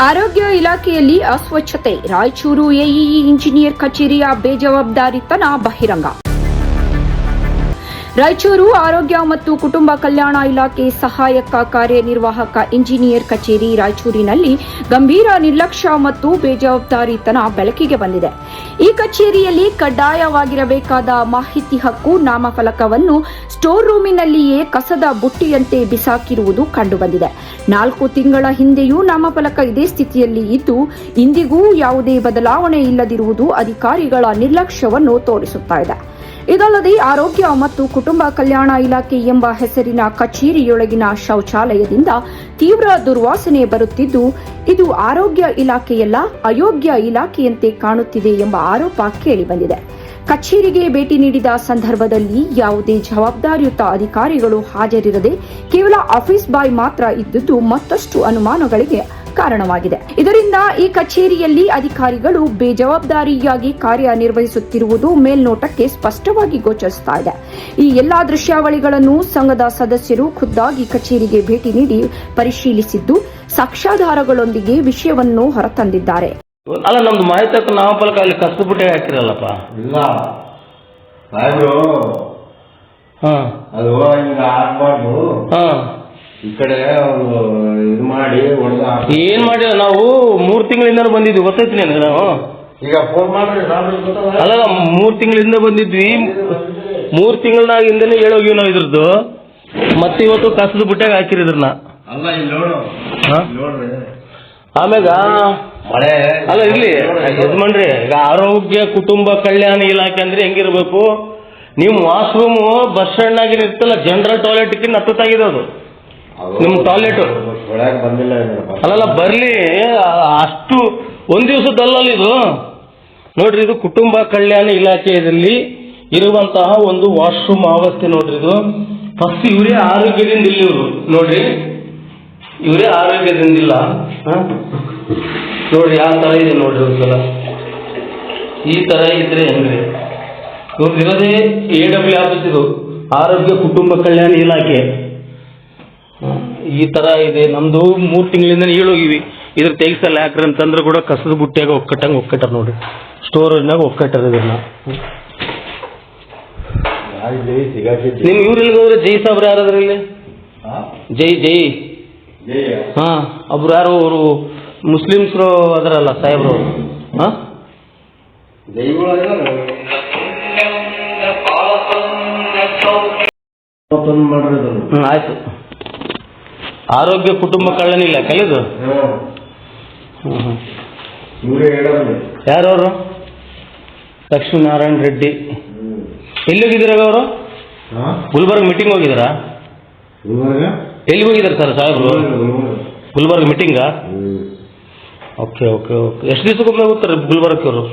ಆರೋಗ್ಯ ಇಲಾಖೆಯಲ್ಲಿ ಅಸ್ವಚ್ಛತೆ, Raichur AEE engineer ಕಚೇರಿಯ ಬೇಜವಾಬ್ದಾರಿತನ ಬಹಿರಂಗ. ರಾಯಚೂರು ಆರೋಗ್ಯ ಮತ್ತು ಕುಟುಂಬ ಕಲ್ಯಾಣ ಇಲಾಖೆ ಸಹಾಯಕ ಕಾರ್ಯನಿರ್ವಾಹಕ ಇಂಜಿನಿಯರ್ ಕಚೇರಿ ರಾಯಚೂರಿನಲ್ಲಿ ಗಂಭೀರ ನಿರ್ಲಕ್ಷ್ಯ ಮತ್ತು ಬೇಜವಾಬ್ದಾರಿತನ ಬೆಳಕಿಗೆ ಬಂದಿದೆ. ಈ ಕಚೇರಿಯಲ್ಲಿ ಕಡ್ಡಾಯವಾಗಿರಬೇಕಾದ ಮಾಹಿತಿ ಹಕ್ಕು ನಾಮಫಲಕವನ್ನು ಸ್ಟೋರ್ ರೂಮಿನಲ್ಲಿಯೇ ಕಸದ ಬುಟ್ಟಿಯಂತೆ ಬಿಸಾಕಿರುವುದು ಕಂಡುಬಂದಿದೆ. 4 ತಿಂಗಳ ಹಿಂದೆಯೂ ನಾಮಫಲಕ ಇದೇ ಸ್ಥಿತಿಯಲ್ಲಿ ಇದ್ದು ಇಂದಿಗೂ ಯಾವುದೇ ಬದಲಾವಣೆ ಇಲ್ಲದಿರುವುದು ಅಧಿಕಾರಿಗಳ ನಿರ್ಲಕ್ಷ್ಯವನ್ನು ತೋರಿಸುತ್ತಿದೆ. ಇದಲ್ಲದೆ ಆರೋಗ್ಯ ಮತ್ತು ಕುಟುಂಬ ಕಲ್ಯಾಣ ಇಲಾಖೆ ಎಂಬ ಹೆಸರಿನ ಕಚೇರಿಯೊಳಗಿನ ಶೌಚಾಲಯದಿಂದ ತೀವ್ರ ದುರ್ವಾಸನೆ ಬರುತ್ತಿದ್ದು, ಇದು ಆರೋಗ್ಯ ಇಲಾಖೆಯಲ್ಲ, ಅಯೋಗ್ಯ ಇಲಾಖೆಯಂತೆ ಕಾಣುತ್ತಿದೆ ಎಂಬ ಆರೋಪ ಕೇಳಿಬಂದಿದೆ. ಕಚೇರಿಗೆ ಭೇಟಿ ನೀಡಿದ ಸಂದರ್ಭದಲ್ಲಿ ಯಾವುದೇ ಜವಾಬ್ದಾರಿಯುತ ಅಧಿಕಾರಿಗಳು ಹಾಜರಿರದೆ ಕೇವಲ ಆಫೀಸ್ ಬಾಯ್ ಮಾತ್ರ ಇದ್ದುದು ಮತ್ತಷ್ಟು ಅನುಮಾನಗಳಿಗೆ ಕಾರಣವಾಗಿದೆ. ಇದರಿಂದ ಈ ಕಚೇರಿಯಲ್ಲಿ ಅಧಿಕಾರಿಗಳು ಬೇಜವಾಬ್ದಾರಿಯಾಗಿ ಕಾರ್ಯನಿರ್ವಹಿಸುತ್ತಿರುವುದು ಮೇಲ್ನೋಟಕ್ಕೆ ಸ್ಪಷ್ಟವಾಗಿ ಗೋಚರಿಸುತ್ತಾ ಇದೆ. ಈ ಎಲ್ಲಾ ದೃಶ್ಯಾವಳಿಗಳನ್ನು ಸಂಘದ ಸದಸ್ಯರು ಖುದ್ದಾಗಿ ಕಚೇರಿಗೆ ಭೇಟಿ ನೀಡಿ ಪರಿಶೀಲಿಸಿದ್ದು ಸಾಕ್ಷ್ಯಾಧಾರಗಳೊಂದಿಗೆ ವಿಷಯವನ್ನು ಹೊರತಂದಿದ್ದಾರೆ. ಅಲ್ಲ, ನಮ್ದು ಮಾಹಿತಿ ನಾಮಫಲಕ ಅಲ್ಲಿ ಕಸದ ಬುಟ್ಟೆ ಹಾಕಿರಲ್ಲಪ್ಪ. ಇಲ್ಲ ಸಾಹೇಬ್ರು, ಅದು ಹಿಂಗ ಆಗ್ಬಾರ್ದು. ಈ ಕಡೆ ಇದು ಮಾಡಿ ಏನ್ ಮಾಡಿಲ್ಲ, ನಾವು 3 ತಿಂಗಳಿಂದ ಬಂದಿದ್ವಿ, ಗೊತ್ತೈತಿ ನಿನಗೆ. ನಾವು ಈಗ ಫೋನ್ ಮಾಡ್ರಿ. ಅಲ್ಲ, 3 ತಿಂಗಳಿಂದ ಬಂದಿದ್ವಿ. 3 ತಿಂಗಳಿಂದಲೇ ಹೇಳೋಗಿವಿ ನಾವು ಇದ್ರದ್ದು. ಮತ್ತೆ ಇವತ್ತು ಕಸದ ಬುಟ್ಟಾಗ ಹಾಕಿರಿದ್ರನ್ನ. ಅಲ್ಲ, ಇಲ್ಲಿ ನೋಡು ನೋಡ್ರಿ. ಆಮ್ಯಾಗ ಮಳೆ ಅಲ್ಲ, ಇಲ್ಲಿ ಯಜಮಾನ್ರಿ, ಈಗ ಆರೋಗ್ಯ ಕುಟುಂಬ ಕಲ್ಯಾಣ ಇಲಾಖೆ ಅಂದ್ರೆ ಹೆಂಗಿರ್ಬೇಕು? ನೀವು ವಾಶ್ರೂಮ್ ಬಸ್ ಸ್ಟ್ಯಾಂಡ್ ಆಗಿ ಇರ್ತಲ್ಲ, ಜನರಲ್ ಟಾಯ್ಲೆಟ್ ನತ್ತಾಗಿದೆ ಅದು. ನಿಮ್ ಟಾಯ್ಲೆಟ್ ಬಂದಿಲ್ಲ. ಅಲ್ಲಲ್ಲ, ಬರ್ಲಿ, ಅಷ್ಟು ಒಂದ್ ದಿವಸದಲ್ಲ ಇದು. ನೋಡ್ರಿ, ಇದು ಕುಟುಂಬ ಕಲ್ಯಾಣ ಇಲಾಖೆಯಲ್ಲಿ ಇರುವಂತಹ ಒಂದು ವಾಶ್ರೂಮ್ ಅವಸ್ಥೆ ನೋಡ್ರಿ. ಇದು ಫಸ್ಟ್ ಇವರೇ ಆರೋಗ್ಯದಿಂದ ಇಲ್ಲ. ಇವರು ನೋಡ್ರಿ, ಇವರೇ ಆರೋಗ್ಯದಿಂದಿಲ್ಲ. ನೋಡ್ರಿ ಯಾವ ತರ ಇದೆ ನೋಡ್ರಿ. ಒಂದ್ಸಲ ಈ ತರ ಇದ್ರೆ ಹೆಂಗ್ರಿ? ಇವ್ರದ್ದು ಇರೋದೇ AW ಆಫೀಸ್, ಇದು ಆರೋಗ್ಯ ಕುಟುಂಬ ಕಲ್ಯಾಣ ಇಲಾಖೆ. ಈ ತರ ಇದೆ. ನಮ್ದು 3 ತಿಂಗಳಿಂದ ಹೇಳೋಗಿವಿ, ಇದ್ರ ತೆಗಿಸಲ್ಲ ಯಾಕ್ರಿ ಅಂತಂದ್ರೆ ಕೂಡ ಕಸದ ಬುಟ್ಟಿಯಾಗ ಒಕ್ಕಟ್ಟಾರ ನೋಡ್ರಿ. ಸ್ಟೋರೇಜ್ನಾಗ ಒಕ್ಕಟ್ಟಾರ ಇದನ್ನ. ನಿಮ್ ಇವ್ರಿಗೆ ಹೋದ್ರೆ ಜೈ ಸಾಬ್ರು ಯಾರಾದ್ರೂ ಇಲ್ಲಿ? ಜೈ ಹಾ, ಒಬ್ರು ಯಾರು ಅವರು ಮುಸ್ಲಿಮ್ಸ್ರು ಅದರಲ್ಲ ಸಾಹೇಬ್ರು. ಆಯ್ತು. ಆರೋಗ್ಯ ಕುಟುಂಬ ಕಲ್ಯಾಣ ಇಲ್ಲ ಕಲಿದು. ಯಾರವರು? ಲಕ್ಷ್ಮೀನಾರಾಯಣ ರೆಡ್ಡಿ. ಎಲ್ಲಿ ಹೋಗಿದ್ದೀರಾಗ ಅವರು? ಗುಲ್ಬರ್ಗ ಮೀಟಿಂಗ್ ಹೋಗಿದ್ದಾರಾ? ಎಲ್ಲಿ ಹೋಗಿದ್ದಾರೆ ಸರ್ ಸಾಹೇಬ್ರು? ಗುಲ್ಬರ್ಗ ಮೀಟಿಂಗ? Okay okay okay. ಎಷ್ಟು ದಿವಸಕ್ಕೊಮ್ಮೆ ಹೋಗ್ತಾರೆ ಗುಲ್ಬರ್ಗಕ್ಕೆ ಅವರು?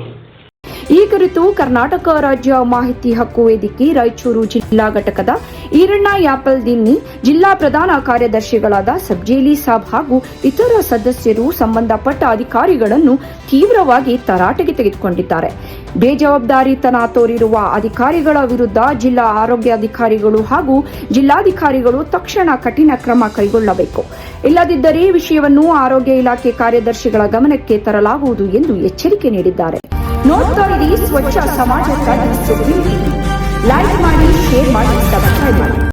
ಈ ಕುರಿತು ಕರ್ನಾಟಕ ರಾಜ್ಯ ಮಾಹಿತಿ ಹಕ್ಕು ವೇದಿಕೆ ರಾಯಚೂರು ಜಿಲ್ಲಾ ಘಟಕದ ಈರಣ್ಣ ಯಾಪಲ್ ದಿನ್ನಿ, ಜಿಲ್ಲಾ ಪ್ರಧಾನ ಕಾರ್ಯದರ್ಶಿಗಳಾದ ಸಬ್ಜೇಲಿ ಸಾಬ್ ಹಾಗೂ ಇತರ ಸದಸ್ಯರು ಸಂಬಂಧಪಟ್ಟ ಅಧಿಕಾರಿಗಳನ್ನು ತೀವ್ರವಾಗಿ ತರಾಟೆಗೆ ತೆಗೆದುಕೊಂಡಿದ್ದಾರೆ. ಬೇಜವಾಬ್ದಾರಿತನ ತೋರಿರುವ ಅಧಿಕಾರಿಗಳ ವಿರುದ್ಧ ಜಿಲ್ಲಾ ಆರೋಗ್ಯಾಧಿಕಾರಿಗಳು ಹಾಗೂ ಜಿಲ್ಲಾಧಿಕಾರಿಗಳು ತಕ್ಷಣ ಕಠಿಣ ಕ್ರಮ ಕೈಗೊಳ್ಳಬೇಕು. ಇಲ್ಲದಿದ್ದರೆ ವಿಷಯವನ್ನು ಆರೋಗ್ಯ ಇಲಾಖೆ ಕಾರ್ಯದರ್ಶಿಗಳ ಗಮನಕ್ಕೆ ತರಲಾಗುವುದು ಎಂದು ಎಚ್ಚರಿಕೆ ನೀಡಿದ್ದಾರೆ. ನೋಡ್ತಾ ಇರಿ ಸ್ವಚ್ಛ ಸಮಾಜಕ್ಕಾಗಿ. ಲೈಕ್ ಮಾಡಿ, ಶೇರ್ ಮಾಡಿ, ಸಬ್ಸ್ಕ್ರೈಬ್ ಮಾಡಿ.